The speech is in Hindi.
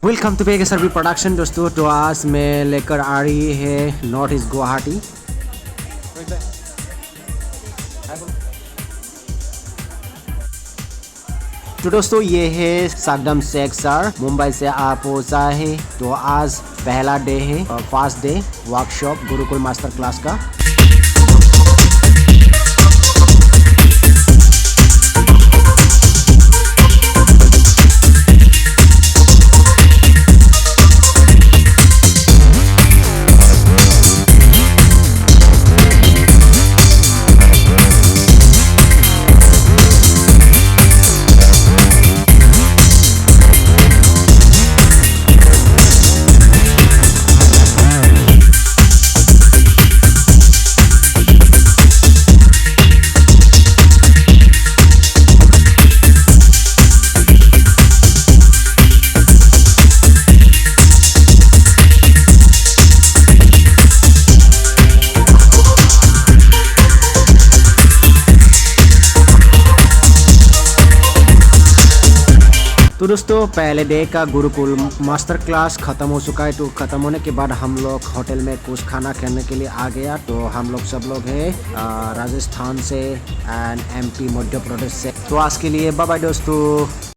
वेलकम टू पेग सर्वी प्रोडक्शन दोस्तों। तो आज मैं लेकर आ रही है नॉर्थ ईस्ट गुवाहाटी। तो दोस्तों ये है सागडम शेख सर, मुंबई से आप पहुंचा है। तो आज पहला डे है, first day workshop Gurukul master class का। तो दोस्तों पहले डे का गुरुकुल मास्टर क्लास ख़त्म हो चुका है। तो ख़त्म होने के बाद हम लोग होटल में कुछ खाना खाने के लिए आ गया। तो हम लोग सब लोग हैं राजस्थान से एंड एमपी मध्य प्रदेश से। तो आज के लिए बाय बाय दोस्तों।